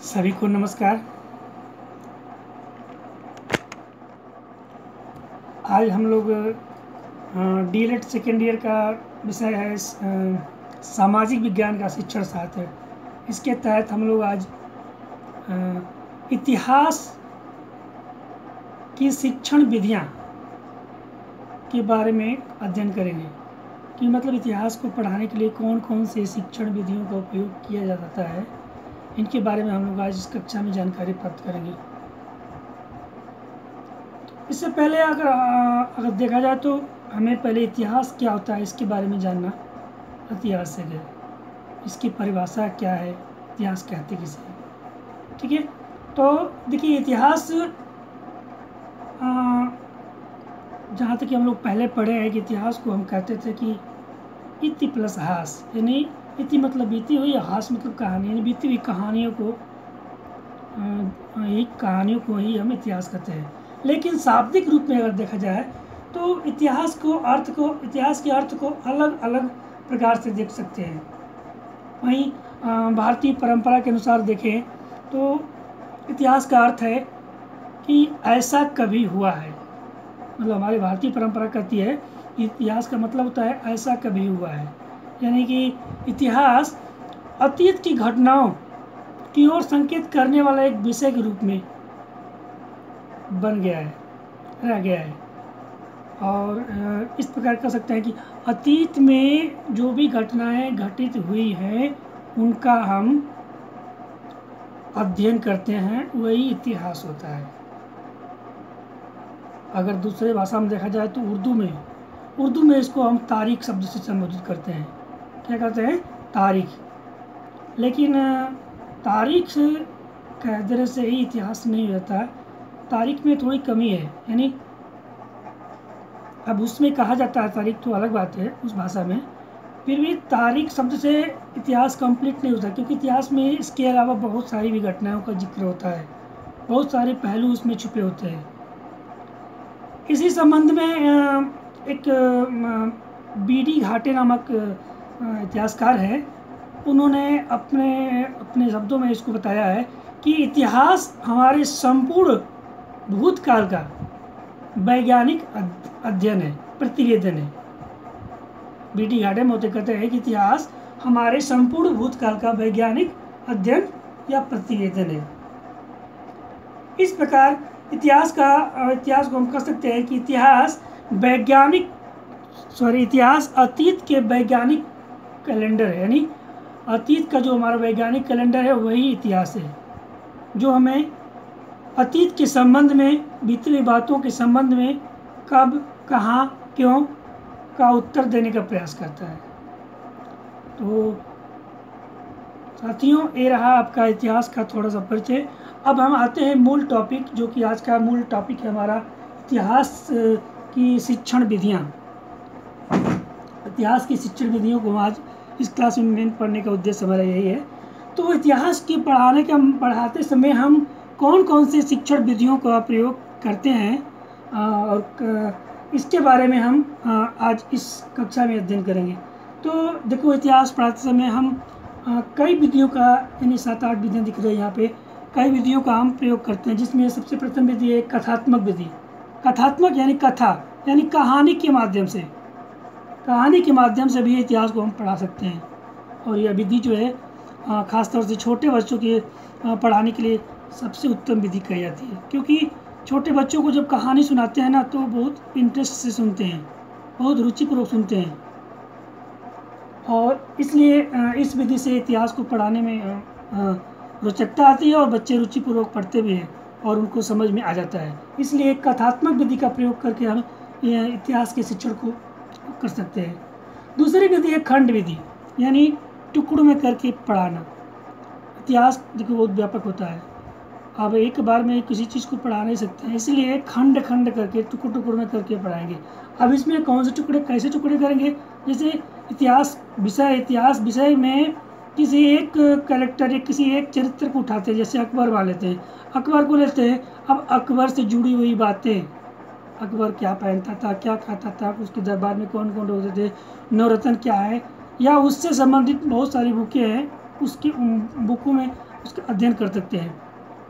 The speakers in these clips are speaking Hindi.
सभी को नमस्कार। आज हम लोग डीएलएड सेकेंड ईयर का विषय है सामाजिक विज्ञान का शिक्षण शास्त्र। इसके तहत हम लोग आज इतिहास की शिक्षण विधियाँ के बारे में अध्ययन करेंगे कि मतलब इतिहास को पढ़ाने के लिए कौन कौन से शिक्षण विधियों का उपयोग किया जाता है। इनके बारे में हम लोग आज इस कक्षा में जानकारी प्राप्त करेंगे। इससे पहले अगर देखा जाए तो हमें पहले इतिहास क्या होता है इसके बारे में जानना इतिहास से है। इसकी परिभाषा क्या है, इतिहास कहते किसे, ठीक है। तो देखिए इतिहास जहाँ तक कि हम लोग पहले पढ़े हैं कि इतिहास को हम कहते थे कि इति प्लस हास, यानी इति मतलब बीती हुई, हास मतलब कहानी, यानी बीती हुई कहानियों को ही हम इतिहास कहते हैं। लेकिन शाब्दिक रूप में अगर देखा जाए तो इतिहास के अर्थ को अलग अलग प्रकार से देख सकते हैं। वहीं भारतीय परंपरा के अनुसार देखें तो इतिहास का अर्थ है कि ऐसा कभी हुआ है। मतलब हमारी भारतीय परंपरा कहती है इतिहास का मतलब होता है ऐसा कभी हुआ है, यानी कि इतिहास अतीत की घटनाओं की ओर संकेत करने वाला एक विषय के रूप में बन गया है, रह गया है। और इस प्रकार कह सकते हैं कि अतीत में जो भी घटनाएं घटित हुई हैं उनका हम अध्ययन करते हैं, वही इतिहास होता है। अगर दूसरे भाषा में देखा जाए तो उर्दू में इसको हम तारीख शब्द से संबोधित करते हैं। क्या कहते हैं? तारीख। लेकिन तारीख कह देने से ही इतिहास नहीं होता। तारीख में थोड़ी कमी है, यानी अब उसमें कहा जाता है तारीख तो अलग बात है उस भाषा में, फिर भी तारीख शब्द से इतिहास कंप्लीट नहीं होता, क्योंकि इतिहास में इसके अलावा बहुत सारी भी घटनाओं का जिक्र होता है, बहुत सारे पहलू उसमें छुपे होते हैं। इसी संबंध में एक बीडी घाटे नामक इतिहासकार है, उन्होंने अपने शब्दों में इसको बताया है कि इतिहास हमारे संपूर्ण भूतकाल का वैज्ञानिक अध्ययन है, प्रतिवेदन है। बीडी घाटे मोते कहते हैं कि इतिहास हमारे संपूर्ण भूतकाल का वैज्ञानिक अध्ययन या प्रतिवेदन है। इस प्रकार इतिहास को हम कह सकते हैं कि इतिहास अतीत के वैज्ञानिक कैलेंडर है, यानी अतीत का जो हमारा वैज्ञानिक कैलेंडर है वही इतिहास है, जो हमें अतीत के संबंध में, बीती हुई बातों के संबंध में कब, कहाँ, क्यों का उत्तर देने का प्रयास करता है। तो साथियों, ये रहा आपका इतिहास का थोड़ा सा परिचय। अब हम आते हैं मूल टॉपिक, जो कि आज का मूल टॉपिक है हमारा इतिहास की शिक्षण विधियाँ। इतिहास की शिक्षण विधियों को आज इस क्लास में मेन पढ़ने का उद्देश्य हमारा यही है। तो इतिहास की पढ़ाते समय हम कौन कौन से शिक्षण विधियों का प्रयोग करते हैं और इसके बारे में हम आज इस कक्षा में अध्ययन करेंगे। तो देखो, इतिहास पढ़ाते समय हम कई विधियों का, यानी 7-8 विधियाँ दिख रही है यहाँ पे, कई विधियों का हम प्रयोग करते हैं, जिसमें सबसे प्रथम विधि है कथात्मक विधि। कथात्मक यानी कथा, यानी कहानी के माध्यम से भी इतिहास को हम पढ़ा सकते हैं। और यह विधि जो है ख़ासतौर से छोटे बच्चों के पढ़ाने के लिए सबसे उत्तम विधि कही जाती है, क्योंकि छोटे बच्चों को जब कहानी सुनाते हैं ना तो बहुत इंटरेस्ट से सुनते हैं, बहुत रुचिपूर्वक सुनते हैं, और इसलिए इस विधि से इतिहास को पढ़ाने में रोचकता आती है और बच्चे रुचिपूर्वक पढ़ते भी हैं और उनको समझ में आ जाता है। इसलिए कथात्मक विधि का प्रयोग करके हम इतिहास के शिक्षण को कर सकते हैं। दूसरी विधि है खंड विधि, यानी टुकड़ों में करके पढ़ाना। इतिहास देखो बहुत व्यापक होता है, अब एक बार में किसी चीज़ को पढ़ा नहीं सकते हैं, इसलिए खंड करके टुकड़ों में करके पढ़ाएंगे। अब इसमें कौन से टुकड़े, कैसे टुकड़े करेंगे? जैसे इतिहास विषय में किसी एक कैरेक्टर या किसी एक चरित्र को उठाते हैं, जैसे अकबर वाले थे, अकबर को लेते हैं। अब अकबर से जुड़ी हुई बातें, अकबर क्या पहनता था, क्या खाता था, उसके दरबार में कौन कौन होते थे, नवरत्न क्या है, या उससे संबंधित बहुत सारी बुकें हैं, उसकी बुकों में उसका अध्ययन कर सकते हैं।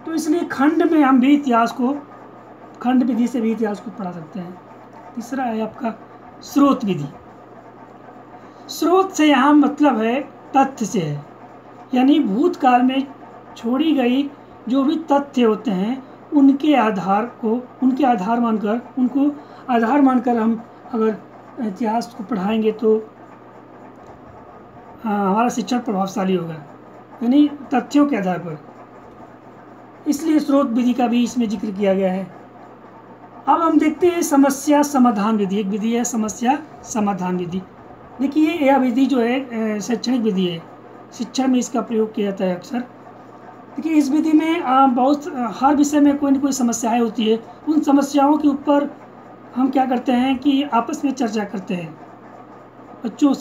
तो इसलिए खंड में हम भी इतिहास को, खंड विधि से भी इतिहास को पढ़ा सकते हैं। तीसरा है आपका स्रोत विधि। स्रोत से यहाँ मतलब है तथ्य से है, यानी भूतकाल में छोड़ी गई जो भी तथ्य होते हैं उनके आधार मानकर हम अगर इतिहास को पढ़ाएंगे तो हमारा शिक्षण प्रभावशाली होगा, यानी तथ्यों के आधार पर। इसलिए स्रोत विधि का भी इसमें जिक्र किया गया है। अब हम देखते हैं समस्या समाधान विधि। एक विधि है समस्या समाधान विधि। देखिए यह विधि जो है शैक्षणिक विधि है, शिक्षण में इसका प्रयोग किया जाता है अक्सर। देखिए इस विधि में हर विषय में कोई न कोई समस्याएं होती है। उन समस्याओं के ऊपर हम क्या करते हैं कि आपस में चर्चा करते हैं बच्चों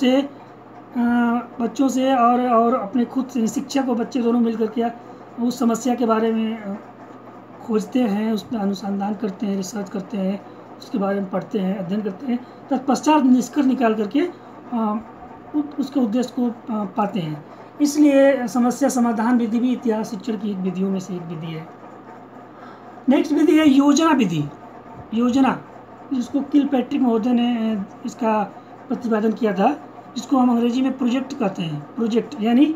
से और अपने खुद से, शिक्षक और बच्चे दोनों मिलकर के उस समस्या के बारे में खोजते हैं, उस पर अनुसंधान करते हैं, रिसर्च करते हैं, उसके बारे में पढ़ते हैं, अध्ययन करते हैं, तत्पश्चात निष्कर्ष निकाल करके उसके उद्देश्य को पाते हैं। इसलिए समस्या समाधान विधि भी इतिहास शिक्षण की विधियों में से एक विधि है। नेक्स्ट विधि है योजना विधि। योजना, जिसको किलपैट्रिक महोदय ने इसका प्रतिपादन किया था, जिसको हम अंग्रेजी में प्रोजेक्ट कहते हैं। प्रोजेक्ट यानी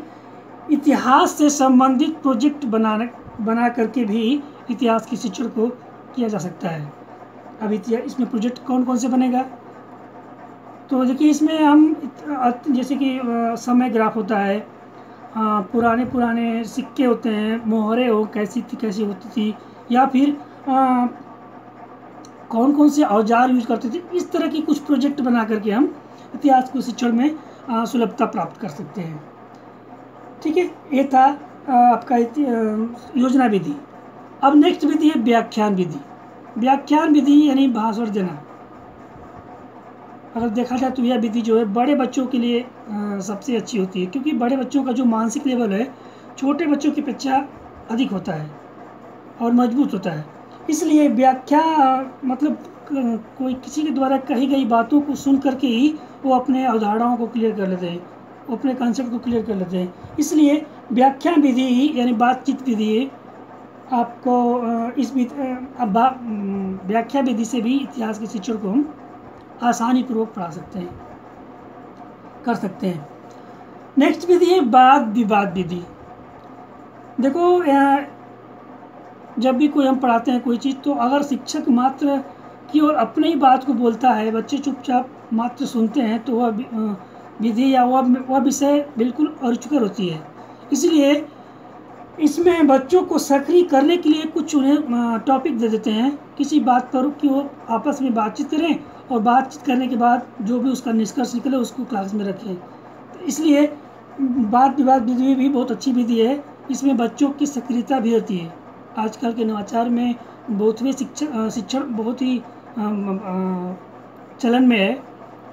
इतिहास से संबंधित प्रोजेक्ट बना करके भी इतिहास के शिक्षण को किया जा सकता है। अब इसमें प्रोजेक्ट कौन कौन से बनेगा, तो देखिए इसमें हम जैसे कि समय ग्राफ होता है, पुराने सिक्के होते हैं, मोहरे हो कैसी होती थी, या फिर कौन कौन से औजार यूज करते थे, इस तरह की कुछ प्रोजेक्ट बना करके हम इतिहास को शिक्षण में सुलभता प्राप्त कर सकते हैं। ठीक है, ये था आपका योजना विधि। अब नेक्स्ट विधि है व्याख्यान विधि। व्याख्यान विधि यानी भाषण देना। अगर देखा जाए तो यह विधि जो है बड़े बच्चों के लिए सबसे अच्छी होती है, क्योंकि बड़े बच्चों का जो मानसिक लेवल है छोटे बच्चों की अपेक्षा अधिक होता है और मजबूत होता है। इसलिए व्याख्या मतलब कोई किसी के द्वारा कही गई बातों को सुन करके ही वो अपने अवधारणाओं को क्लियर कर लेते हैं, वो अपने कॉन्सेप्ट को क्लियर कर लेते हैं। इसलिए व्याख्यान विधि यानी बातचीत विधि आपको व्याख्या विधि से भी इतिहास के शिक्षण को हम आसानी पूर्वक पढ़ा सकते हैं, कर सकते हैं। नेक्स्ट विधि है वाद विवाद विधि। देखो जब भी कोई हम पढ़ाते हैं कोई चीज़, तो अगर शिक्षक मात्र की ओर अपने ही बात को बोलता है, बच्चे चुपचाप मात्र सुनते हैं, तो वह विधि या वह विषय बिल्कुल अरुचिकर होती है। इसलिए इसमें बच्चों को सक्रिय करने के लिए कुछ उन्हें टॉपिक दे देते हैं किसी बात पर कि वो आपस में बातचीत करें, और बातचीत करने के बाद जो भी उसका निष्कर्ष निकले उसको क्लास में रखें। तो इसलिए वाद विवाद विधि भी बहुत अच्छी विधि है। इसमें बच्चों की सक्रियता भी होती है। आजकल के नवाचार में बहुत्वे शिक्षण बहुत ही चलन में है,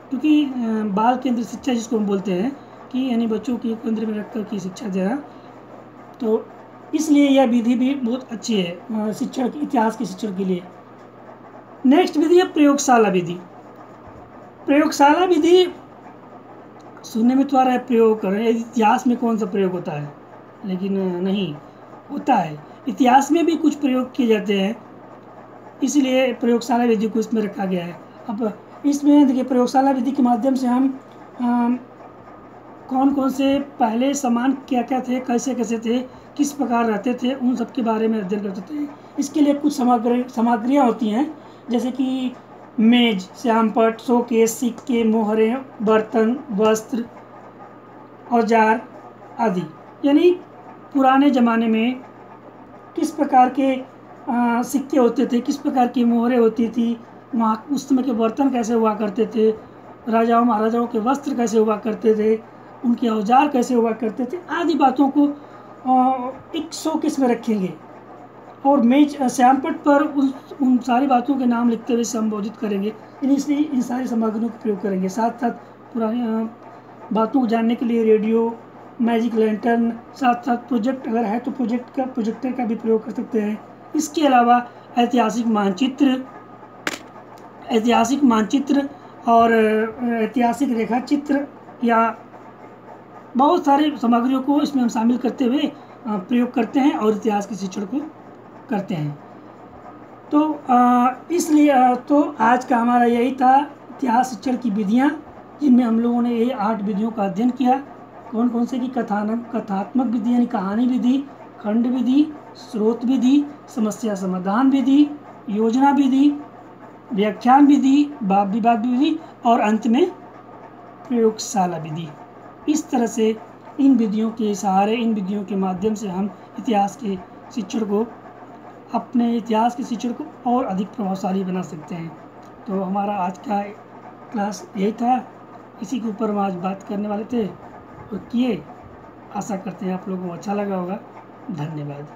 क्योंकि बाल केंद्र शिक्षा जिसको हम बोलते हैं कि यानी बच्चों की केंद्र में रखकर की शिक्षा देना, तो इसलिए यह विधि भी बहुत अच्छी है शिक्षण की, इतिहास के शिक्षण के लिए। नेक्स्ट विधि है प्रयोगशाला विधि। प्रयोगशाला विधि सुनने में तो आ रहा है प्रयोग कर रहे हैं, इतिहास में कौन सा प्रयोग होता है, लेकिन नहीं होता है। इतिहास में भी कुछ प्रयोग किए जाते हैं, इसलिए प्रयोगशाला विधि को इसमें रखा गया है। अब इसमें देखिए प्रयोगशाला विधि के माध्यम से हम कौन कौन से पहले सामान क्या क्या थे, कैसे कैसे थे, किस प्रकार रहते थे, उन सब के बारे में अध्ययन करते थे। इसके लिए कुछ सामग्रियाँ होती हैं, जैसे कि मेज, श्यामपट्ट, शोकेस, सिक्के, मोहरे, बर्तन, वस्त्र, औजार आदि। यानी पुराने ज़माने में किस प्रकार के सिक्के होते थे, किस प्रकार की मोहरें होती थी, वहाँ उस समय के बर्तन कैसे हुआ करते थे, राजाओं महाराजाओं के वस्त्र कैसे हुआ करते थे, उनके औजार कैसे हुआ करते थे, आदि बातों को एक शोकेस में रखेंगे। और मेज श्यामपट्ट पर उन सारी बातों के नाम लिखते हुए संबोधित करेंगे। इसलिए इन सारी सामग्रियों का प्रयोग करेंगे। साथ साथ पुरानी बातों को जानने के लिए रेडियो, मैजिक लैंटर्न, साथ साथ प्रोजेक्ट अगर है तो प्रोजेक्टर का भी प्रयोग कर सकते हैं। इसके अलावा ऐतिहासिक मानचित्र और ऐतिहासिक रेखा चित्र या बहुत सारी सामग्रियों को इसमें हम शामिल करते हुए प्रयोग करते हैं और इतिहास के शिक्षण को करते हैं। तो इसलिए तो आज का हमारा यही था, इतिहास शिक्षण की विधियाँ, जिनमें हम लोगों ने ये 8 विधियों का अध्ययन किया। कौन कौन से की कथात्मक विधि यानी कहानी विधि, खंड विधि, स्रोत विधि, समस्या समाधान विधि, योजना विधि, व्याख्यान विधि, वाद विवाद विधि और अंत में प्रयोगशाला विधि। इस तरह से इन विधियों के सहारे, इन विधियों के माध्यम से हम इतिहास के शिक्षण को, अपने इतिहास के शिक्षण को और अधिक प्रभावशाली बना सकते हैं। तो हमारा आज का क्लास यही था, इसी के ऊपर हम आज बात करने वाले थे और किए। आशा करते हैं आप लोगों को अच्छा लगा होगा। धन्यवाद।